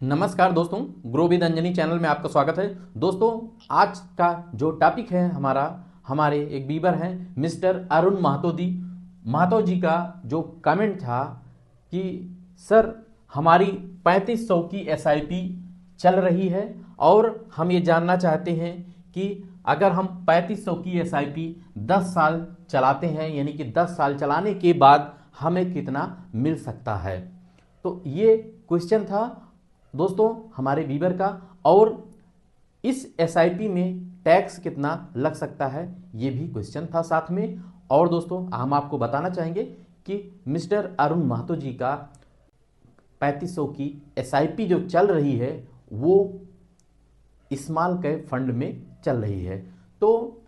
नमस्कार दोस्तों, grow with Anjani channel में आपका स्वागत है। दोस्तों, आज का जो टॉपिक है हमारे एक वीवर हैं मिस्टर अरुण महतो जी का जो कमेंट था कि सर हमारी 3500 की एसआईपी चल रही है और हम ये जानना चाहते हैं कि अगर हम 3500 की एसआईपी 10 साल चलाते हैं, यानी कि 10 साल चलाने के बाद हमें कितना मिल सकता है। तो ये क्वेश्चन था दोस्तों हमारे वीवर का, और इस एसआईपी में टैक्स कितना लग सकता है ये भी क्वेश्चन था साथ में। और दोस्तों हम आपको बताना चाहेंगे कि मिस्टर अरुण महतो जी का 3500 की एसआईपी जो चल रही है वो स्मॉल कैप फंड में चल रही है। तो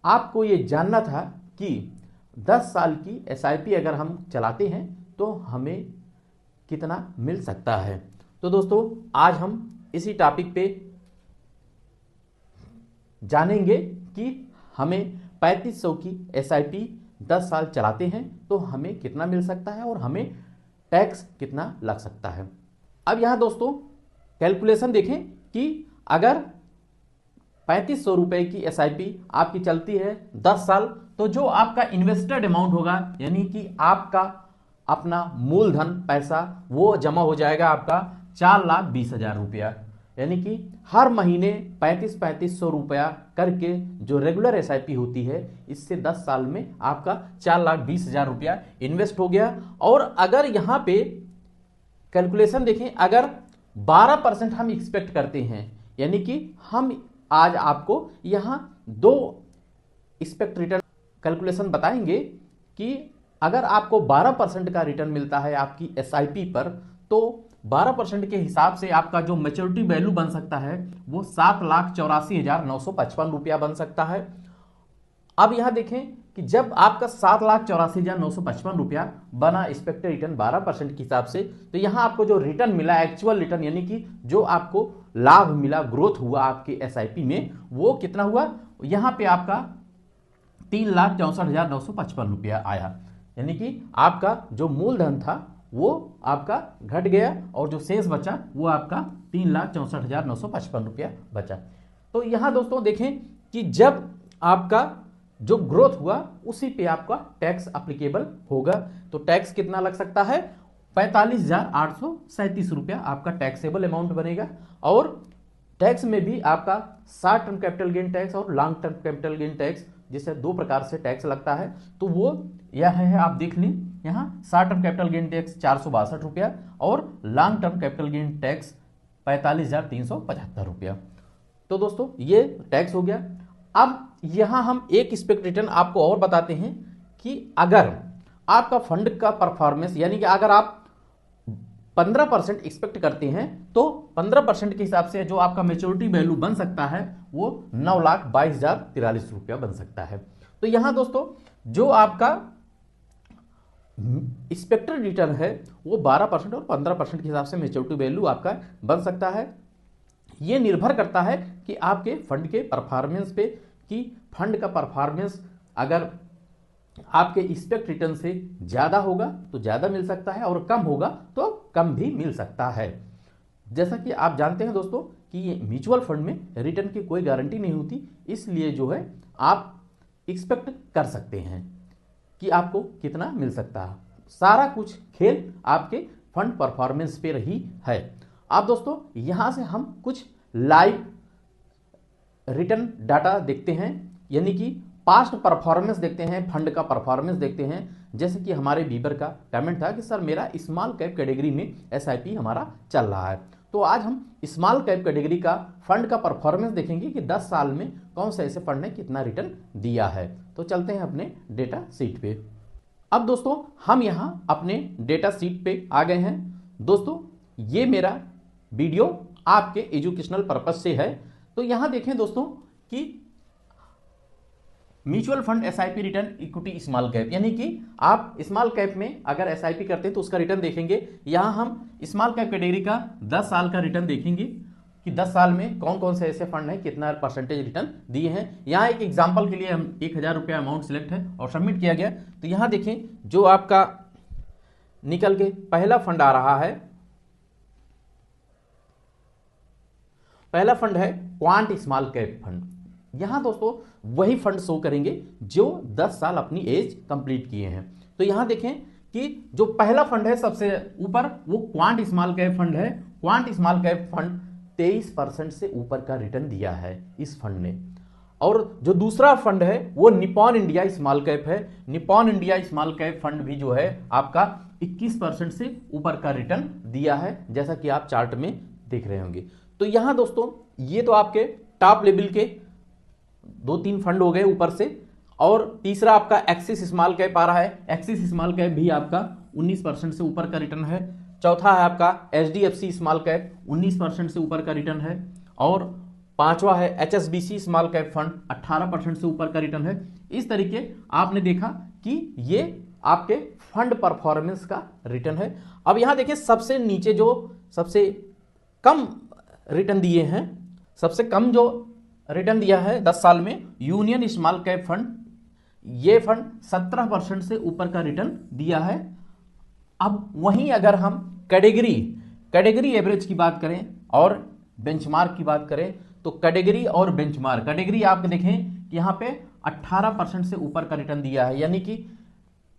आपको ये जानना था कि 10 साल की एसआईपी अगर हम चलाते हैं तो हमें कितना मिल सकता है। तो दोस्तों आज हम इसी टॉपिक पे जानेंगे कि हमें 3500 की एसआईपी 10 साल चलाते हैं तो हमें कितना मिल सकता है और हमें टैक्स कितना लग सकता है। अब यहाँ दोस्तों कैलकुलेशन देखें कि अगर 3500 रुपए की एसआईपी आपकी चलती है 10 साल, तो जो आपका इन्वेस्टेड अमाउंट होगा, यानी कि आपका अपना मूलधन पैसा, वो जमा हो जाएगा आपका 4,20,000 रुपया। यानी कि हर महीने 3500 रुपया करके जो रेगुलर एसआईपी होती है, इससे 10 साल में आपका 4,20,000 रुपया इन्वेस्ट हो गया। और अगर यहां पे कैलकुलेशन देखें, अगर 12% हम एक्सपेक्ट करते हैं, यानी कि हम आज आपको यहां दो एक्सपेक्ट रिटर्न कैलकुलेशन बताएंगे कि अगर आपको 12% का रिटर्न मिलता है आपकी एसआईपी पर, तो 12% के हिसाब से आपका जो मैच्योरिटी वैल्यू बन सकता है वो 7,84,955 रुपया बन सकता है। अब यहां देखें कि जब आपका 7,84,955 रुपया बना एक्सपेक्टेड रिटर्न 12% के हिसाब से, तो यहां आपको जो रिटर्न मिला, एक्चुअल रिटर्न, यानी कि जो आपको लाभ मिला, ग्रोथ हुआ आपके एसआईपी में, वो कितना हुआ, यहां पे आपका 3,64,955 रुपया आया। यानी कि आपका जो मूलधन था वो आपका घट गया और जो शेष बचा वो आपका 3,64,955 रुपया बचा। तो यहां दोस्तों देखें कि जब आपका जो ग्रोथ हुआ उसी पे आपका टैक्स अप्लीकेबल होगा। तो टैक्स कितना लग सकता है, 45,837 रुपया आपका टैक्सेबल अमाउंट बनेगा। और टैक्स में भी आपका short term capital gain tax और long term capital gain tax, जिसे दो प्रकार से टैक्स लगता है। तो वो यह है, आप देख लें, यहाँ short term capital gain tax 462 रुपया और long term capital gain tax 45,375 रुपया। तो दोस्तों ये टैक्स हो गया। अब यहां हम एक एक्सपेक्ट रिटर्न आपको और बताते हैं कि अगर आपका फंड का परफॉर्मेंस, यानी कि अगर आप 15% एक्सपेक्ट करते हैं, तो 15% के हिसाब से जो आपका मेच्योरिटी वैल्यू बन सकता है वो 9,22,043 रुपया बन सकता है। तो यहां दोस्तों जो आपका एक्सपेक्टेड रिटर्न है वो 12% और 15% के हिसाब से मेच्योरिटी वैल्यू आपका बन सकता है। ये निर्भर करता है कि आपके फंड के परफॉर्मेंस पे, कि फंड का परफॉर्मेंस अगर आपके एक्सपेक्ट रिटर्न से ज्यादा होगा तो ज्यादा मिल सकता है और कम होगा तो कम भी मिल सकता है। जैसा कि आप जानते हैं दोस्तों कि ये म्यूचुअल फंड में रिटर्न की कोई गारंटी नहीं होती, इसलिए जो है आप एक्सपेक्ट कर सकते हैं कि आपको कितना मिल सकता है। सारा कुछ खेल आपके फंड परफॉर्मेंस पे रही है। अब दोस्तों यहां से हम कुछ लाइव रिटर्न डाटा देखते हैं, यानी कि पास्ट परफॉर्मेंस देखते हैं, फंड का परफॉर्मेंस देखते हैं। जैसे कि हमारे वीवर का कमेंट था कि सर मेरा स्मॉल कैप कैटेगरी में एसआईपी हमारा चल रहा है। तो आज हम स्मॉल कैप कैटेगरी का फंड का परफॉर्मेंस देखेंगे कि 10 साल में कौन से ऐसे फंड ने कितना रिटर्न दिया है। तो चलते हैं अपने डेटा शीट पे। अब दोस्तों हम यहां अपने डेटा शीट पे आ गए हैं। दोस्तों ये मेरा वीडियो आपके एजुकेशनल पर्पज से है। तो यहां देखें दोस्तों कि mutual fund SIP return equity small cap, यानी कि आप स्मॉल कैप में अगर एसआईपी करते हैं तो उसका रिटर्न देखेंगे। यहां हम स्मॉल कैप कैटेगरी का 10 साल का रिटर्न देखेंगे कि 10 साल में कौन कौन से ऐसे फंड हैं, कितना परसेंटेज रिटर्न दिए हैं। यहां एक एग्जांपल के लिए हम 1,000 रुपया अमाउंट सिलेक्ट है और सबमिट किया गया। तो यहां देखें जो आपका निकल के पहला फंड आ रहा है पहला फंड है क्वांट स्मॉल कैप फंड। यहां दोस्तों वही फंड शो करेंगे जो 10 साल अपनी एज कंप्लीट किए हैं। तो यहां देखें कि जो पहला फंड है सबसे ऊपर वो क्वांट स्मॉल कैप फंड है। क्वांट स्मॉल कैप फंड 23% से ऊपर का रिटर्न दिया है इस फंड ने। और जो दूसरा फंड है वो निप्पॉन इंडिया स्मॉल कैप है। Nippon India small cap fund भी जो है आपका 21% से ऊपर का रिटर्न दिया है, जैसा कि आप चार्ट में देख रहे होंगे। तो यहां दोस्तों ये तो आपके टॉप लेवल के 2-3 फंड हो गए ऊपर से। और तीसरा आपका एक्सिस स्मॉल कैप आ रहा है। एक्सिस स्मॉल कैप भी आपका 19% से ऊपर का रिटर्न है। चौथा है आपका HDFC स्मॉल कैप, 19% से ऊपर का रिटर्न है। और पांचवा है HSBC स्मॉल कैप फंड, 18% से ऊपर का रिटर्न है। इस तरीके आपने देखा कि ये आपके फंड परफॉर्मेंस का रिटर्न है। अब यहां देखिए सबसे नीचे जो सबसे कम रिटर्न दिए हैं, सबसे कम जो रिटर्न दिया है 10 साल में, यूनियन स्मॉल कैप फंड। ये फंड 17% से ऊपर का रिटर्न दिया है। अब वहीं अगर हम कैटेगरी एवरेज की बात करें और बेंचमार्क की बात करें, तो कैटेगरी और बेंचमार्क, कैटेगरी आप देखें कि यहां पे 18% से ऊपर का रिटर्न दिया है, यानी कि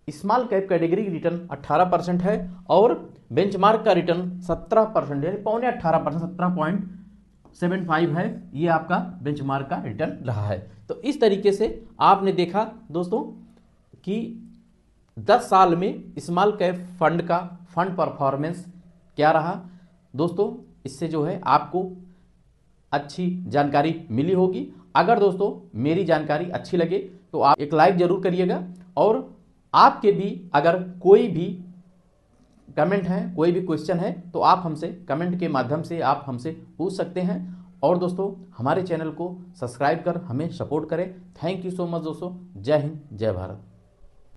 स्मॉल कैप कैटेगरी रिटर्न 18% है और बेंचमार्क का रिटर्न 17%, यानी पौने 18%, 17.75 है। ये आपका बेंचमार्क का रिटर्न रहा है। तो इस तरीके से आपने देखा दोस्तों कि 10 साल में स्मॉल कैप फंड का फंड परफॉर्मेंस क्या रहा। दोस्तों इससे जो है आपको अच्छी जानकारी मिली होगी। अगर दोस्तों मेरी जानकारी अच्छी लगे तो आप एक लाइक जरूर करिएगा। और आपके भी अगर कोई भी कमेंट है, कोई भी क्वेश्चन है, तो आप हमसे कमेंट के माध्यम से आप हमसे पूछ सकते हैं। और दोस्तों हमारे चैनल को सब्सक्राइब कर हमें सपोर्ट करें। थैंक यू सो मच दोस्तों। जय हिंद, जय भारत।